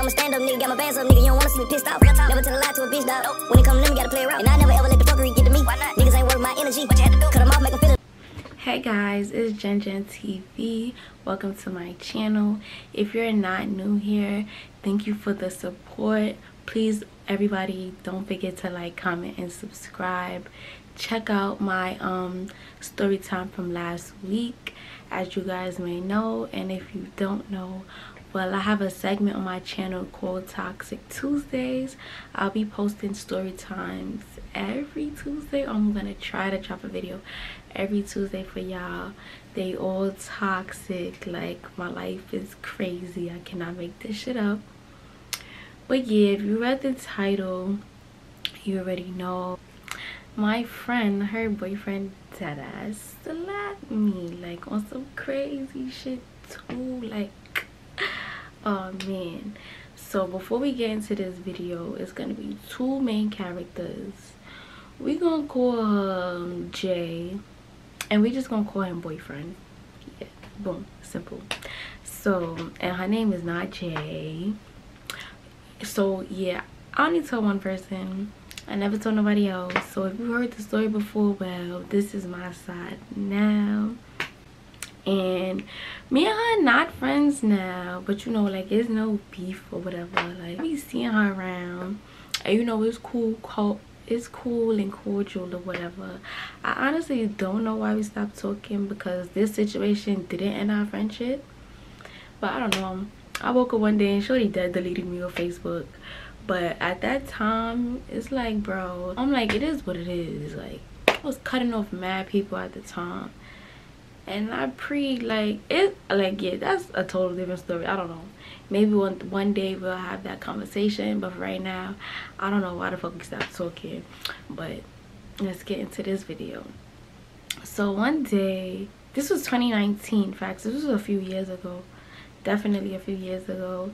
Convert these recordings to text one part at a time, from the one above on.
I'm a stand up nigga, got my bands up, nigga. You don't wanna see me pissed off. Never tell a lie to a bitch, dog. When it come to them, you gotta play around. And I never ever let the fuckery get to me. Why not? Niggas ain't worth my energy. What you had to do? Cut them off, make them feel. Hey guys, it's Jen TV. Welcome to my channel. If you're not new here, thank you for the support. Please, everybody, don't forget to like, comment, and subscribe. Check out my story time from last week, as you guys may know. And if you don't know, well, I have a segment on my channel called Toxic Tuesdays. I'll be posting story times every Tuesday. I'm gonna try to drop a video every Tuesday for y'all. They all toxic. Like, my life is crazy. I cannot make this shit up. But yeah, if you read the title, you already know. My friend, her boyfriend, deadass slapped me, like, on some crazy shit too. Like, oh man. So before we get into this video, it's gonna be two main characters. We gonna call her Jay, and we just gonna call him boyfriend. Yeah, boom, simple. So, and her name is not Jay. So yeah, I only told one person. I never told nobody else. So if you heard the story before, well, this is my side now. And me and her not friends now, but you know, like, it's no beef or whatever. Like, we seeing her around, and you know, it's cool and cordial or whatever. I honestly don't know why we stopped talking, because this situation didn't end our friendship. But I don't know, I woke up one day and shorty dead deleted me on Facebook. But at that time, it's like, bro, I'm like, it is what it is. Like, I was cutting off mad people at the time, and I yeah, that's a total different story. I don't know, maybe one day we'll have that conversation, but for right now, I don't know why the fuck we stopped talking. But let's get into this video. So one day, this was 2019, facts, this was a few years ago, definitely a few years ago.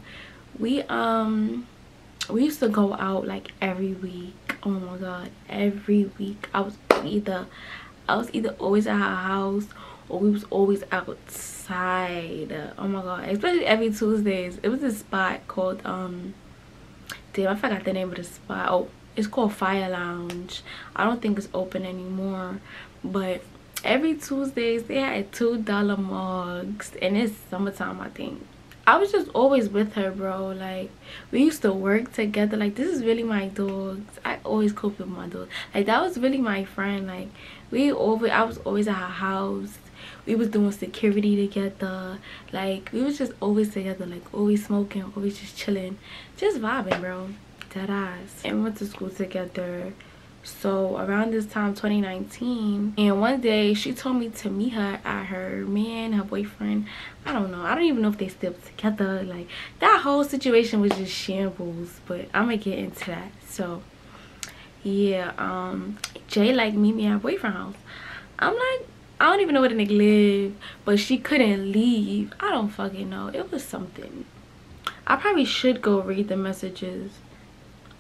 We used to go out like every week. Oh my god, every week. I was either always at her house, or we was always outside. Oh my god, especially every Tuesdays. It was this spot called damn, I forgot the name of the spot. Oh, it's called Fire Lounge. I don't think it's open anymore, but every Tuesdays they had $2 mugs, and it's summertime, I think. I was just always with her, bro. Like, we used to work together. Like, this is really my dogs. I always cope with my dogs. Like, that was really my friend. Like, I was always at her house. We was doing security together. Like, we was just always together. Like, always smoking, always just chilling, just vibing, bro. Dead ass. And we went to school together. So around this time, 2019, and one day she told me to meet her at her boyfriend. I don't know, I don't even know if they still together. Like, that whole situation was just shambles, but I'm gonna get into that. So yeah, Jay like meet me at her boyfriend's house. I'm like, I don't even know where the nigga live, but she couldn't leave. I don't fucking know, it was something. I probably should go read the messages.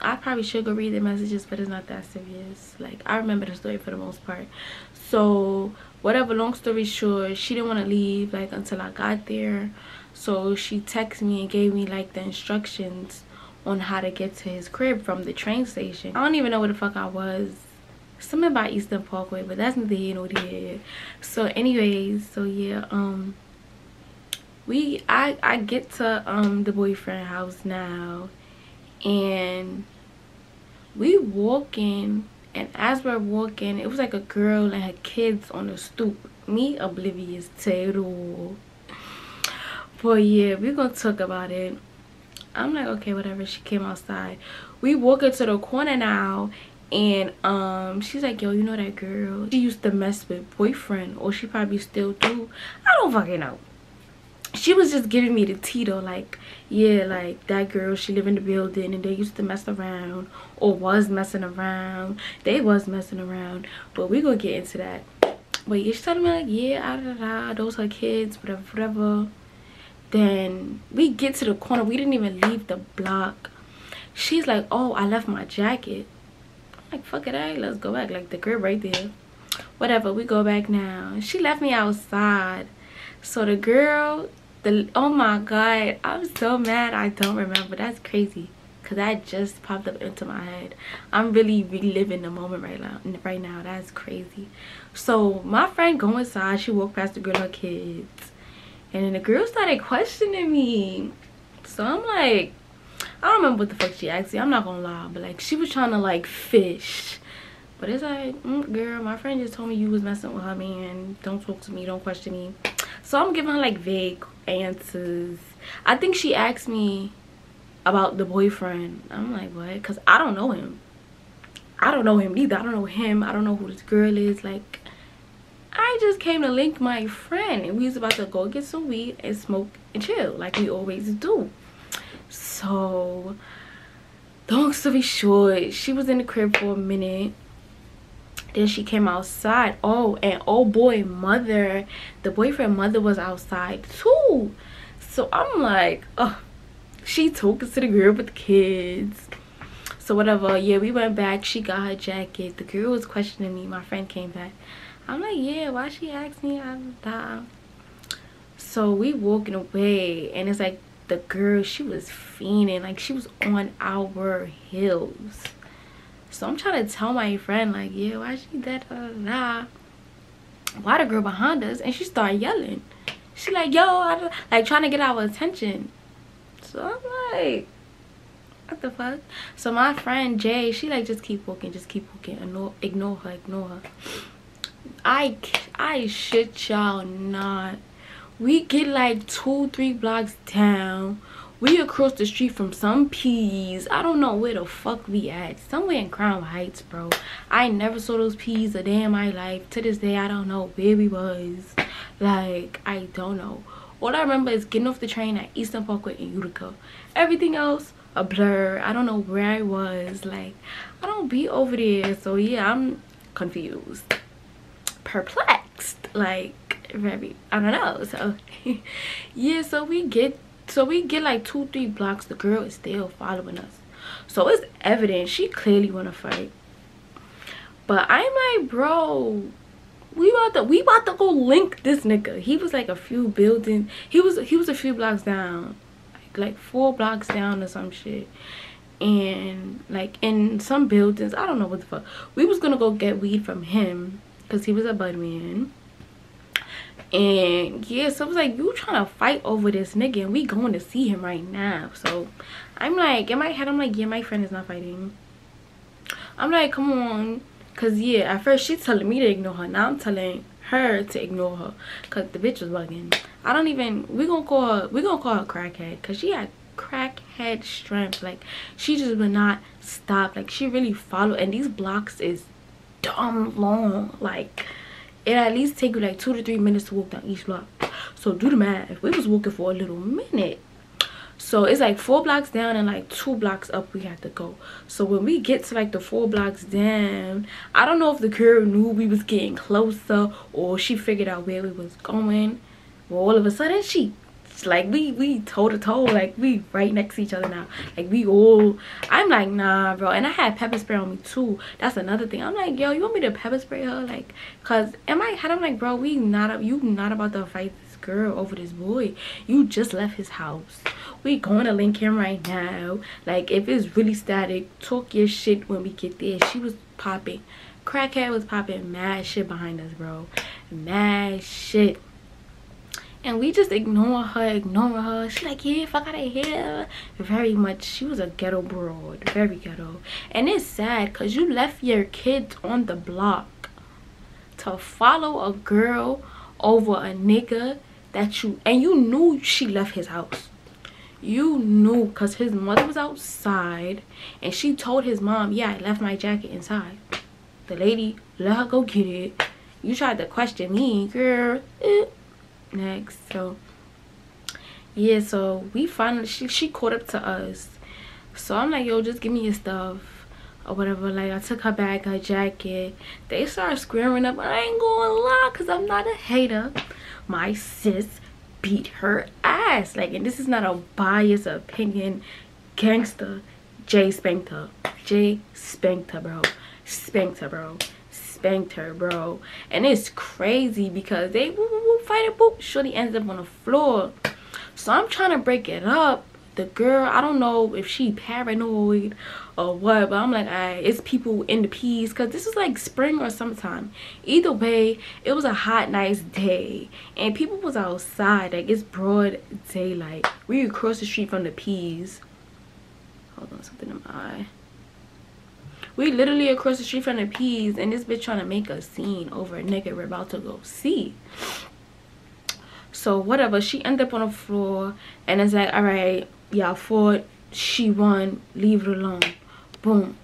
but it's not that serious. Like, I remember the story for the most part. So whatever, long story short, she didn't want to leave like until I got there. So she texted me and gave me like the instructions on how to get to his crib from the train station. I don't even know where the fuck I was. Something about Eastern Parkway, but that's neither here nor there. So anyways, so yeah, I get to the boyfriend house now, and we walking, and as we're walking, it was like a girl and her kids on the stoop. Me oblivious to it all. But yeah, we're gonna talk about it. I'm like, okay, whatever. She came outside. We walk into the corner now, and she's like, yo, you know that girl? She used to mess with boyfriend, or she probably still do. I don't fucking know. She was just giving me the tea though, like, yeah, like, that girl, she live in the building, and they used to mess around, or was messing around. They was messing around, but we gonna get into that. But yeah, she told me like, yeah, those her kids, whatever. Then we get to the corner. We didn't even leave the block. She's like, oh, I left my jacket. I'm like, fuck it, alright, let's go back. Like, the crib right there. Whatever, we go back now. She left me outside. So the girl, Oh my god, I'm so mad I don't remember. That's crazy, because that just popped up into my head. I'm really reliving the moment right now. That's crazy. So my friend go inside, she walked past the girl and her kids, and then the girl started questioning me. So I'm like, I don't remember what the fuck she asked me, I'm not gonna lie, but like she was trying to like fish. But it's like, girl, my friend just told me you was messing with her man. Don't talk to me, don't question me. So I'm giving her like vague answers. I think she asked me about the boyfriend. I'm like, what? Because I don't know him. I don't know him either. I don't know him. I don't know who this girl is. Like, I just came to link my friend, and we was about to go get some weed and smoke and chill like we always do. So long story short, she was in the crib for a minute. Then she came outside. Oh, and oh boy, mother, the boyfriend mother was outside too. So I'm like, oh, she talking to the girl with the kids. So whatever, yeah, we went back. She got her jacket. The girl was questioning me. My friend came back. I'm like, yeah, why she asked me? So we walking away, and it's like the girl, she was fiending, like she was on our heels. So I'm trying to tell my friend, like, yeah, why she that why the girl behind us? And she started yelling. She like, yo, like trying to get our attention. So I'm like, what the fuck? So my friend Jay, she like, just keep walking, ignore her. I shit y'all not. We get like 2-3 blocks down. We across the street from some peas. I don't know where the fuck we at. Somewhere in Crown Heights, bro. I never saw those peas a day in my life. To this day, I don't know where we was. Like, I don't know. All I remember is getting off the train at Eastern Parkway in Utica. Everything else, a blur. I don't know where I was. Like, I don't be over there. So yeah, I'm confused, perplexed, like very, I don't know. So yeah, so we get like 2-3 blocks. The girl is still following us, so it's evident she clearly want to fight. But I'm like, bro, we about to go link this nigga. He was like a few buildings, he was a few blocks down, like 4 blocks down or some shit. And like in some buildings, I don't know what the fuck, we was gonna go get weed from him because he was a bud man. And yeah, so I was like, you trying to fight over this nigga, and we going to see him right now. So I'm like, in my head, I'm like, yeah, my friend is not fighting. I'm like, come on. Because yeah, at first she's telling me to ignore her. Now I'm telling her to ignore her, because the bitch was bugging. I don't even, we gonna call her crackhead, because she had crackhead strength. Like, she just would not stop. Like, she really followed. And these blocks is dumb long. Like, it at least take you like 2 to 3 minutes to walk down each block. So do the math. We was walking for a little minute. So it's like 4 blocks down and like 2 blocks up we had to go. So when we get to like the 4 blocks down, I don't know if the girl knew we was getting closer or she figured out where we was going. Well, all of a sudden she, like, we toe to toe, like we right next to each other now. Like we all, I'm like, nah, bro. And I had pepper spray on me too. That's another thing. I'm like, yo, you want me to pepper spray her? Like, cause in my head I'm like, bro, you not about to fight this girl over this boy. You just left his house. We going to link him right now. Like, if it's really static, talk your shit when we get there. She was popping, crackhead was popping mad shit behind us, bro. Mad shit. And we just ignoring her. She like, yeah, fuck out of here. Very much, she was a ghetto broad, very ghetto. And it's sad because you left your kids on the block to follow a girl over a nigga that you knew she left his house. You knew, because his mother was outside and she told his mom, yeah, I left my jacket inside. The lady let her go get it. You tried to question me, girl. Next. So yeah, so we finally, she caught up to us. So I'm like, yo, just give me your stuff or whatever. Like, I took her bag, her jacket. They started squaring up. I ain't gonna lie, because I'm not a hater. My sis beat her ass. Like, and this is not a biased opinion. Gangster. Jay spanked her. Jay spanked her, bro. Spanked her, bro. Spanked her, bro. And it's crazy because they fight it, boop, shorty ends up on the floor. So I'm trying to break it up. The girl, I don't know if she paranoid or what, but I'm like, alright, it's people in the peas, because this is like spring or summertime. Either way, it was a hot, nice day, and people was outside. Like, it's broad daylight. We across the street from the peas. Hold on, something in my eye. We literally across the street from the peas, and this bitch trying to make a scene over a nigga we're about to go see. So whatever, she ended up on the floor, and it's like, all right, y'all fought, she won, leave it alone. Boom.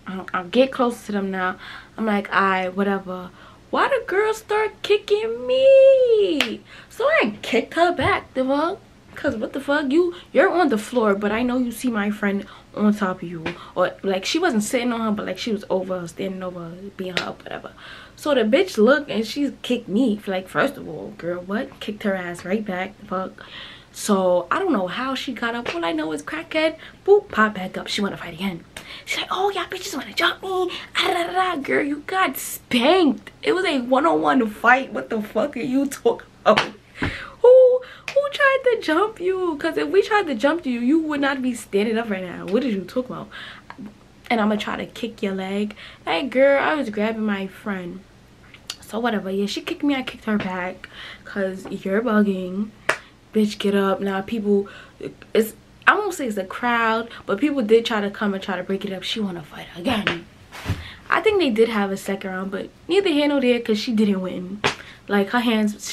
I'll get close to them now. I'm like, all right, whatever. Why the girl start kicking me? So I kicked her back, the fuck. Cause what the fuck, you're on the floor, but I know you see my friend on top of you, or like she wasn't sitting on her, but like she was over her, standing over her, being her up, whatever. So the bitch looked and she kicked me. Like, first of all, girl, what? Kicked her ass right back, the fuck. So I don't know how she got up. All I know is crackhead, boop, pop back up. She wanna fight again. She's like, oh, y'all bitches wanna jump me. Ah, da, da, da. Girl, you got spanked. It was a one-on-one fight. What the fuck are you talking about? Who tried to jump you? Because if we tried to jump you, you would not be standing up right now. What did you talk about? And I'm gonna try to kick your leg. Like, girl, I was grabbing my friend. So whatever, yeah, she kicked me, I kicked her back. Cause you're bugging. Bitch, get up. Now people, I won't say it's a crowd, but people did try to come and try to break it up. She wanna fight again. I think they did have a second round, but neither here nor there, because she didn't win. Like, her hands,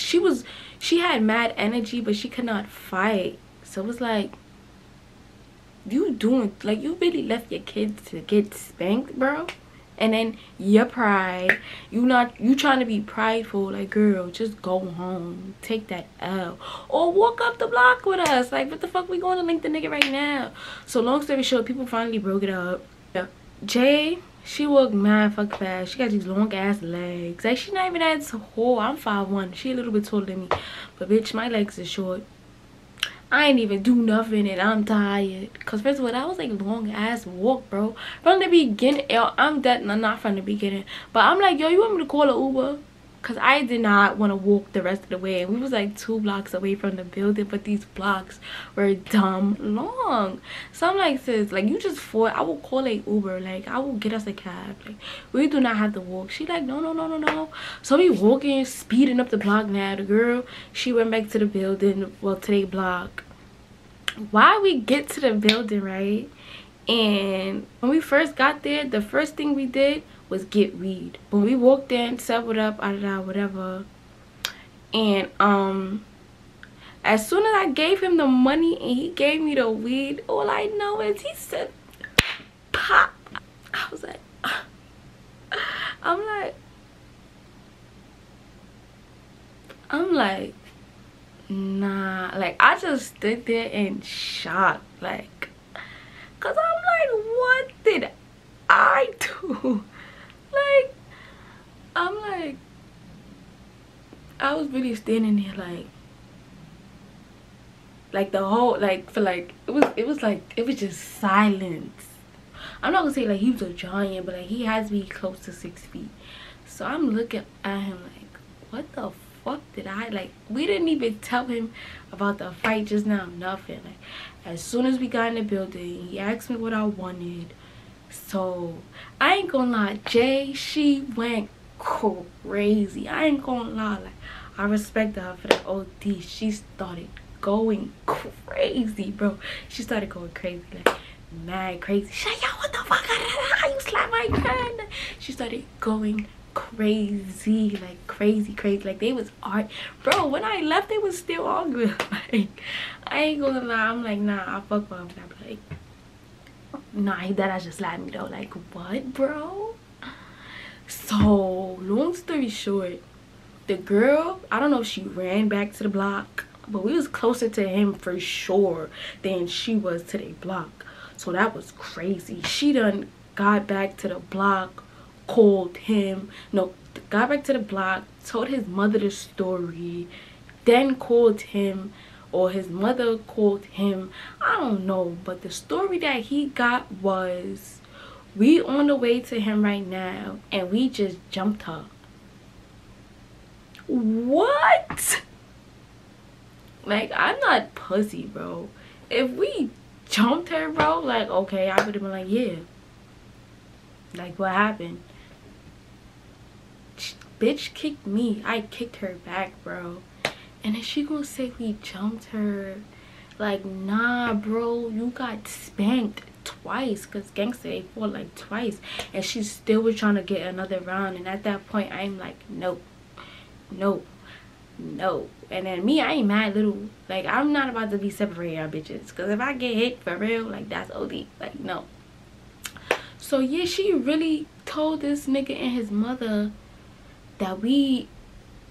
she had mad energy, but she could not fight. So it was like, you really left your kids to get spanked, bro? And then your pride, you trying to be prideful. Like, girl, just go home, take that L, or walk up the block with us. Like, what the fuck, we going to link the nigga right now? So long story short, people finally broke it up. Yeah. Jay, she walked mad fuck fast. She got these long ass legs. Like, she's not even that tall. I'm 5'1". She a little bit taller than me, but bitch, my legs are short. I ain't even do nothing and I'm tired. Cause first of all, that was like long ass walk, bro. From the beginning, yo, I'm dead. No, not from the beginning, but I'm like, yo, you want me to call an Uber? Cause I did not want to walk the rest of the way, and we was like 2 blocks away from the building, but these blocks were dumb long. So I'm like, sis, like, you just fought. I will call a Uber. Like, I will get us a cab. Like, we do not have to walk. She like, no. So we walking, speeding up the block. Now the girl, she went back to the building, well, to the block. Why we get to the building, right? And when we first got there, the first thing we did was get weed. When we walked in, settled up, whatever, and as soon as I gave him the money and he gave me the weed, all I know is he said pop. I was like, I'm like, nah. Like, I just stood there in shock, like, cause I'm like, what did I do? Like, I'm like, I was really standing there like the whole, like, for like, it was just silence. I'm not gonna say like he was a giant, but like he has to be close to 6 feet. So I'm looking at him like, what the fuck did I, like, we didn't even tell him about the fight just now, nothing. Like, as soon as we got in the building, he asked me what I wanted. So I ain't gonna lie, Jay, she went crazy. I ain't gonna lie, like, I respect her for that OD. She started going crazy, bro. She started going crazy, like mad crazy. She's like, yo, what the fuck? How you slap my friend? She started going crazy, like crazy. Like, they was art, bro. When I left, they was still arguing. Like, I ain't gonna lie, I'm like, nah, I fuck with him. I'm like, nah, he dead ass just slapped me though. Like, what, bro? So long story short, the girl, I don't know if she ran back to the block, but we was closer to him for sure than she was to the block. So that was crazy. She done got back to the block, called him, no, got back to the block, told his mother the story, then called him, or his mother called him. I don't know, but the story that he got was, we on the way to him right now and we just jumped her. What? Like, I'm not pussy, bro. If we jumped her, bro, like, okay, I would have been like, yeah. Like, what happened? Bitch kicked me. I kicked her back, bro. And then she gonna say we jumped her. Like, nah, bro, you got spanked twice, because gangsta, they fought like twice, and she still was trying to get another round. And at that point, I'm like, no, no, no. And then me, I ain't mad little. Like, I'm not about to be separating y'all bitches, because if I get hit for real, like, that's OD. Like, no. So yeah, she really told this nigga and his mother that we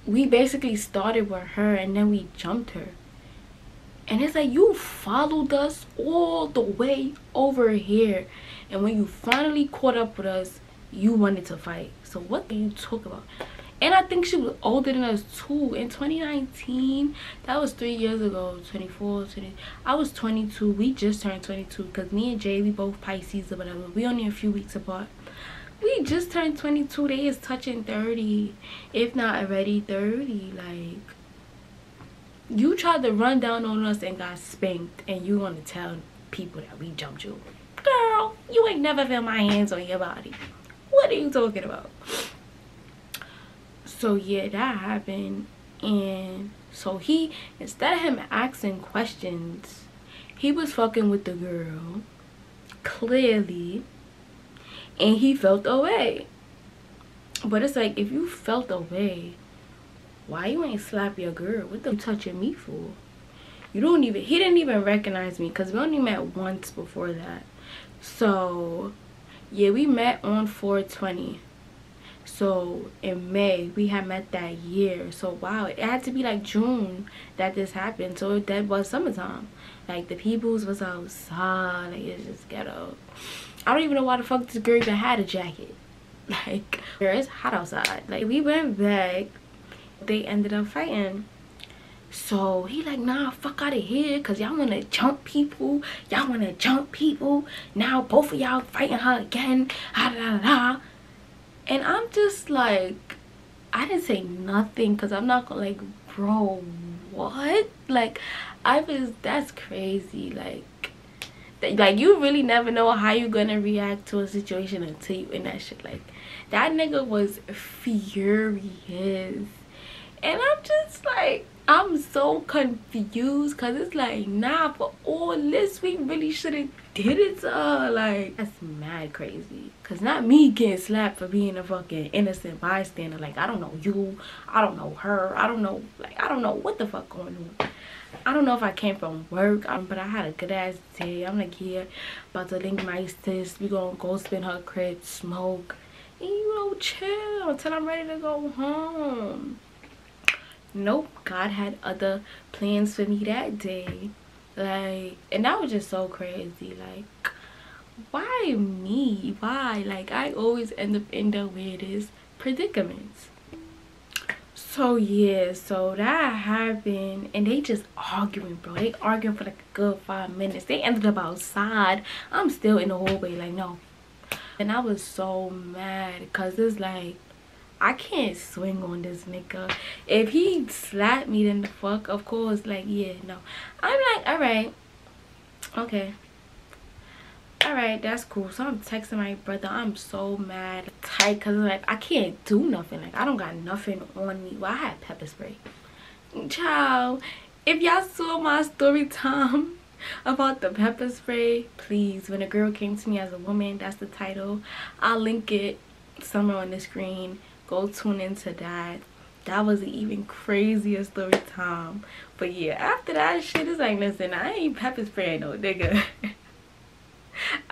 basically started with her and then we jumped her. And it's like, you followed us all the way over here, and when you finally caught up with us, you wanted to fight. So what do you talk about? And I think she was older than us too. In 2019, that was 3 years ago. 24, 20, I was 22. We just turned 22, because me and Jay, we both Pisces or whatever. We only a few weeks apart. We just turned 22. They is touching 30, if not already 30. Like, you tried to run down on us and got spanked, and you want to tell people that we jumped you. Girl, you ain't never felt my hands on your body. What are you talking about? So yeah, that happened. And so he, instead of him asking questions, he was fucking with the girl, clearly, and he felt away. But it's like, if you felt away, why you ain't slap your girl? What the you touching me for? You don't even, he didn't even recognize me, because we only met once before that. So yeah, we met on 420. So in May, we had met that year. So wow, it had to be like June that this happened. So that was summertime. Like, the peoples was outside. Like, it's just ghetto. I don't even know why the fuck this girl even had a jacket. Like, girl, it's hot outside. Like, we went back. They ended up fighting. So he like, nah, fuck out of here, because y'all want to jump people. Y'all want to jump people. Now both of y'all fighting her again. Da, da, da. And I'm just like, I didn't say nothing, because I'm not gonna, like, bro, what? Like, that's crazy. Like, you really never know how you gonna react to a situation until you in that shit. Like, that nigga was furious. And I'm just like, I'm so confused, because it's like, nah, for all this, we really should have did it to her. Like, that's mad crazy. Because not me getting slapped for being a fucking innocent bystander. Like, I don't know you, I don't know her, I don't know, like, I don't know what the fuck going on. I don't know if I came from work, but I had a good ass day. I'm like, yeah, about to link my sis, we gonna go spin her crib, smoke, and you know, chill until I'm ready to go home. Nope, God had other plans for me that day. Like, and that was just so crazy. Like, why me? Why? Like, I always end up in the weirdest predicaments. So yeah, so that happened, and they just arguing, bro. They arguing for like a good 5 minutes. They ended up outside. I'm still in the hallway, like, no. And I was so mad, because it's like, I can't swing on this nigga. If he slapped me, then the fuck, of course, like, yeah, no. I'm like, all right, okay, all right, that's cool. So I'm texting my brother. I'm so mad, tight, because like, I can't do nothing. Like, I don't got nothing on me. Well, I had pepper spray. Child, if y'all saw my story time about the pepper spray, please, when a girl came to me as a woman, that's the title. I'll link it somewhere on the screen. Go tune into that. That was an even crazier story time. But yeah, after that shit, it's like, listen, I ain't pepper spraying no nigga.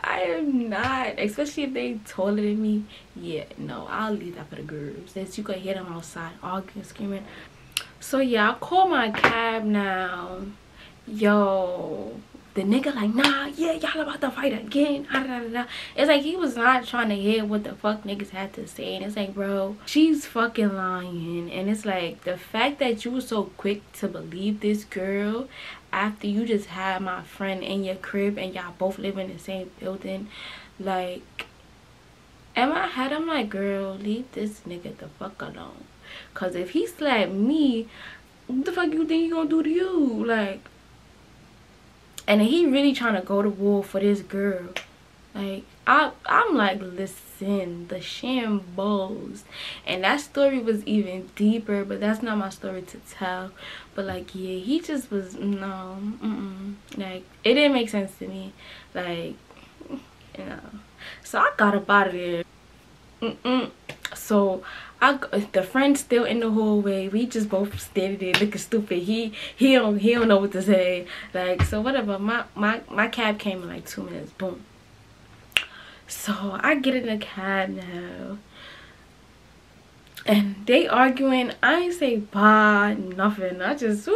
I am not, especially if they taller than me. Yeah, no, I'll leave that for the girls. Since you could hear them outside arguing, screaming. So yeah, I call my cab now. Yo, the nigga like, nah, yeah, y'all about to fight again. It's like, he was not trying to hear what the fuck niggas had to say. And it's like, bro, she's fucking lying. And it's like, the fact that you were so quick to believe this girl after you just had my friend in your crib and y'all both live in the same building, like, in my head, I'm like, girl, leave this nigga the fuck alone. Because if he slapped me, what the fuck you think he gonna do to you? Like, and he really trying to go to war for this girl. Like, I'm like, listen, the shambles. And that story was even deeper, but that's not my story to tell. But like, yeah, he just was, no, like, it didn't make sense to me. Like, you know, so I got up out of there. So the friend's still in the hallway. We just both standing there looking stupid. He don't know what to say. Like, so whatever. My cab came in like 2 minutes. Boom. So I get in the cab now, and they arguing. I ain't say bye, nothing. I just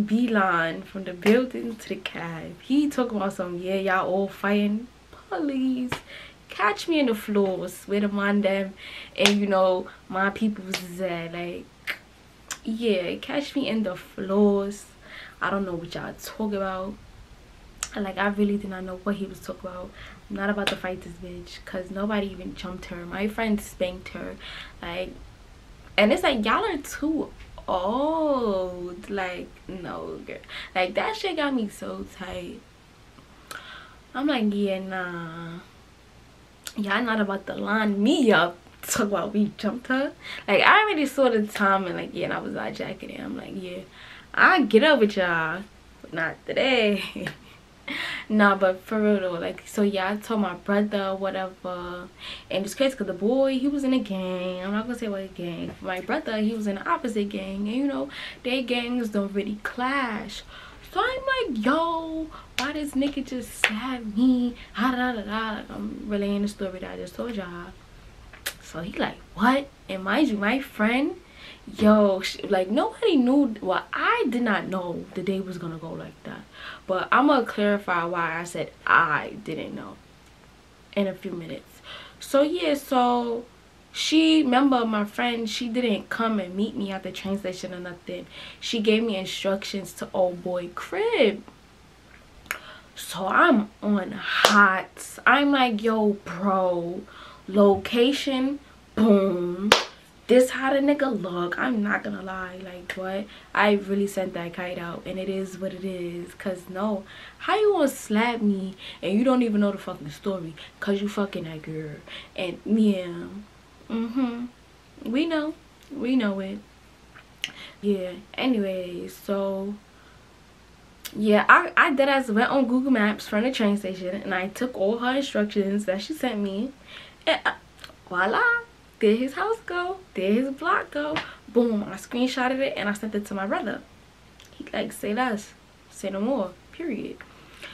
beeline from the building to the cab. He talking about some, yeah, y'all all fighting. Please catch me in the floors with them on them, and you know my people was at. Like, yeah, catch me in the floors. I don't know what y'all talk about. Like, I really did not know what he was talking about. I'm not about to fight this bitch, because nobody even jumped her. My friend spanked her. Like, and it's like, y'all are too old. Like, no, girl. Like, that shit got me so tight. I'm like, yeah, nah. Y'all not about to line me up. Talk about we jumped her. Like, I already saw the time, and like, yeah, and I was jacking. I'm like, yeah, I get up with y'all, but not today. Nah, but for real though, like, so yeah, I told my brother whatever, and it's crazy because the boy, he was in a gang. I'm not gonna say what gang. My brother, he was in the opposite gang, and you know, their gangs don't really clash. So I'm like, yo, why this nigga just stabbed me? Like, I'm relaying the story that I just told y'all. So he like, what? And mind you, my friend, yo, like, nobody knew. Well, I did not know the day was gonna go like that, but I'm gonna clarify why I said I didn't know in a few minutes. So yeah, so she, remember my friend, she didn't come and meet me at the train station or nothing. She gave me instructions to old boy crib. So I'm on hot. I'm like, yo, bro, location, boom, this how the nigga look. I'm not gonna lie, like, what? I really sent that kite out, and it is what it is. Cause no, how you gonna slap me and you don't even know the fucking story? Cause you fucking that girl. And yeah, we know it. Yeah, anyway, so yeah, I deadass went on Google Maps from the train station, and I took all her instructions that she sent me, and voila, there his house go, there his block go. Boom, I screenshotted it and I sent it to my brother. He like, say less, say no more, period.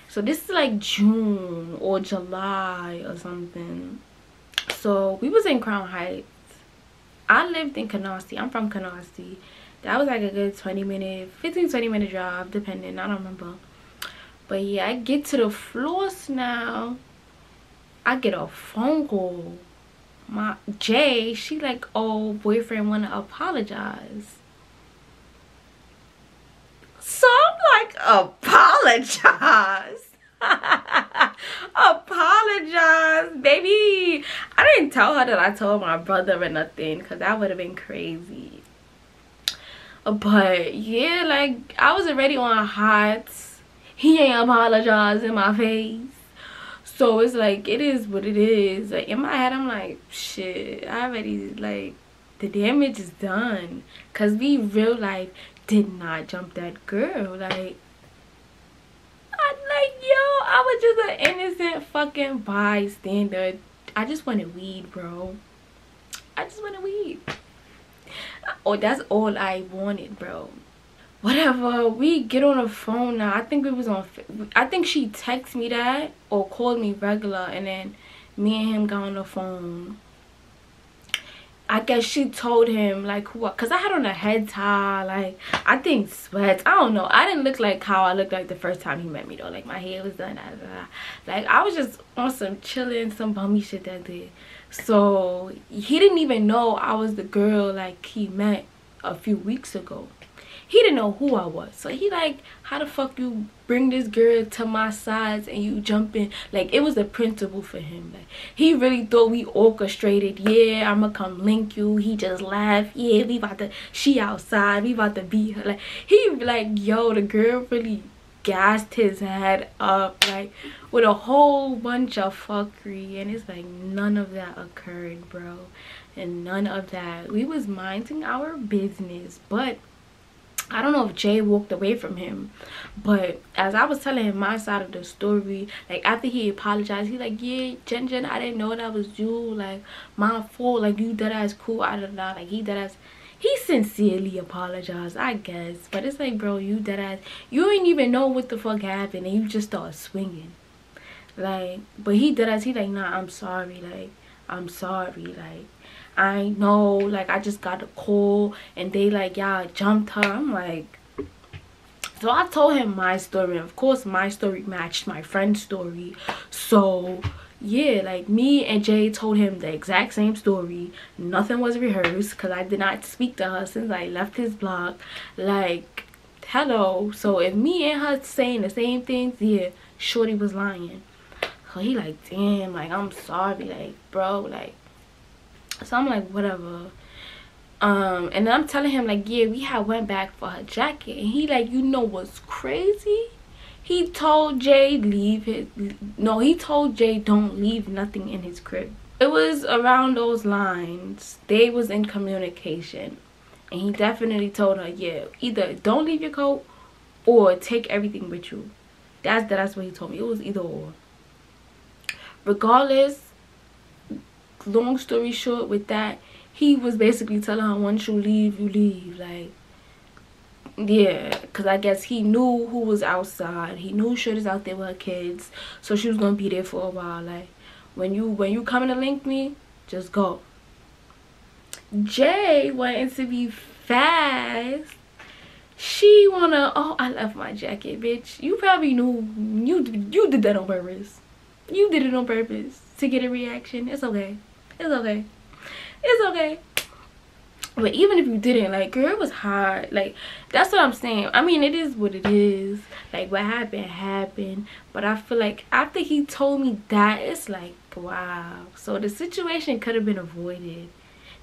So this is like June or July or something. So we was in Crown Heights. I lived in Canarsie. I'm from Canarsie. That was like a good 15-20 minute drive, depending, I don't remember. But yeah, I get to the floors now. I get a phone call. My Jay, she like, oh, boyfriend wanna apologize. So I'm like, apologize? Apologize, baby. I didn't tell her that I told my brother or nothing, because that would have been crazy. But yeah, like, I was already on hot. He ain't apologized in my face. So it's like, it is what it is. Like, in my head, I'm like, shit, I already, like, the damage is done. Because we real life did not jump that girl. Like, I'm like, yo, I was just an innocent fucking bystander. I just wanted weed, bro. I just wanted weed. Oh, that's all I wanted, bro. Whatever, we get on the phone now. I think we was on, I think she texted me that or called me regular, and then me and him got on the phone. I guess she told him like what, because I had on a head tie, like, I think sweats, I don't know. I didn't look like how I looked like the first time he met me though. Like, my hair was done, like, I was just on some chilling, some bummy shit that day. So he didn't even know I was the girl like he met a few weeks ago. he didn't know who I was. So he like, how the fuck you bring this girl to my sides and you jump in? Like, it was a principle for him. Like, he really thought we orchestrated. Yeah, I'ma come link you. He just laughed. Yeah, we about to, she outside, we about to beat her. Like, he like, yo, the girl really gassed his head up, like, with a whole bunch of fuckery. And it's like, none of that occurred, bro. And none of that. We was minding our business. But I don't know if Jay walked away from him, but as I was telling him my side of the story, like, after he apologized, he like, yeah, Jen, I didn't know that was you, like, my fault, like, you dead ass cool, I don't know, like, he dead ass, he sincerely apologized, I guess. But it's like, bro, you dead ass, you ain't even know what the fuck happened and you just start swinging. Like, but he dead ass, he like, nah, I'm sorry, like, I'm sorry, like, I know, like, I just got a call and they like, y'all jumped her. I'm like, so I told him my story, and of course my story matched my friend's story. So yeah, like, me and Jay told him the exact same story. Nothing was rehearsed because I did not speak to her since I left his block. Like, hello. So if me and her saying the same things, yeah, shorty was lying. So he like, damn, like, I'm sorry, like, bro, like. So I'm like, whatever. And then I'm telling him like, yeah, we had went back for her jacket. And he like, you know what's crazy? He told Jay he told Jay don't leave nothing in his crib. It was around those lines. They was in communication. And he definitely told her, yeah, either don't leave your coat or take everything with you. That's what he told me. It was either or. Regardless, long story short, with that, he was basically telling her, once you leave, you leave. Like, yeah, because I guess he knew who was outside. He knew shorty's out there with her kids, so she was gonna be there for a while. Like, when you coming to link me, just go. Jay wanted to be fast. She wanna, oh, I left my jacket, bitch. You probably knew you did that on purpose. You did it on purpose to get a reaction. It's okay. It's okay. It's okay. But even if you didn't, like, girl, it was hard. Like, that's what I'm saying. I mean, it is what it is. Like, what happened happened. But I feel like after he told me that, it's like, wow. So the situation could have been avoided.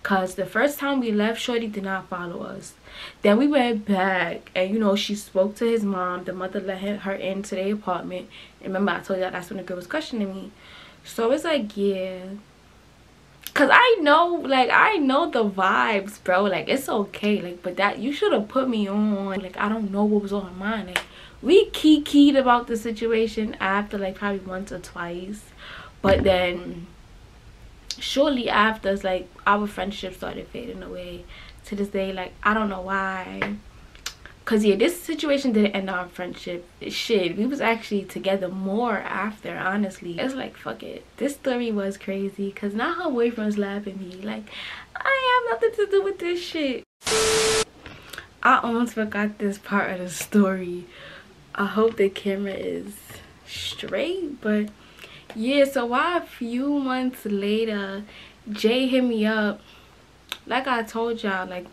Because the first time we left, shorty did not follow us. Then we went back, and you know, she spoke to his mom. The mother let her into the apartment. And remember, I told you that's when the girl was questioning me. So it's like, yeah. Cause I know, like, I know the vibes, bro. Like, it's okay. Like, but that, you should have put me on. Like, I don't know what was on her mind. Like, we keyed about the situation after, like, probably once or twice. But then shortly after, it's like our friendship started fading away. To this day, like, I don't know why. Cause yeah, this situation didn't end our friendship. Shit, we was actually together more after, honestly. It's like, fuck it. This story was crazy. Cause now her boyfriend's laughing at me. Like, I have nothing to do with this shit. I almost forgot this part of the story. I hope the camera is straight. But yeah, so why a few months later, Jay hit me up. Like I told y'all, like,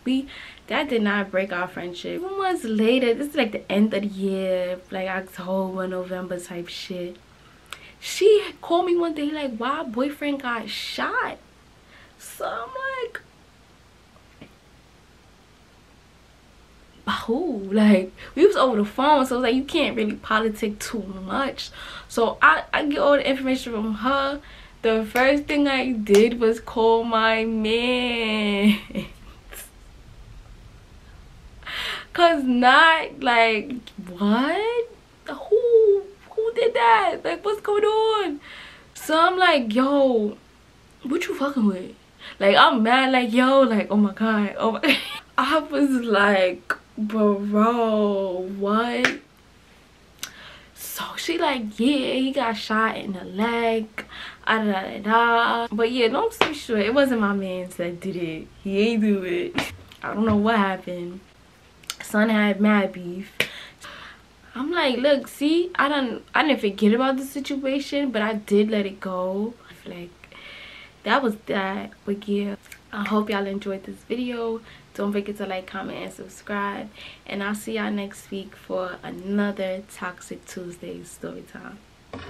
that did not break our friendship. 2 months later, this is like the end of the year, like October, November type shit. She called me one day like, why boyfriend got shot? So I'm like, who? Like, we was over the phone, so it was like, you can't really politic too much. So I get all the information from her. The first thing I did was call my man. Cause not like, what? Who did that? Like, what's going on? So I'm like, yo, what you fucking with? Like, I'm mad, like, yo, like, oh my god, oh my. I was like, bro, what? So she like, yeah, he got shot in the leg, but yeah, long story short, it wasn't my man that did it. He ain't do it. I don't know what happened. Son had mad beef. I'm like, look, see, I didn't forget about the situation, but I did let it go. Like, that was that. But yeah, I hope y'all enjoyed this video. Don't forget to like, comment, and subscribe. And I'll see y'all next week for another Toxic Tuesdays story time.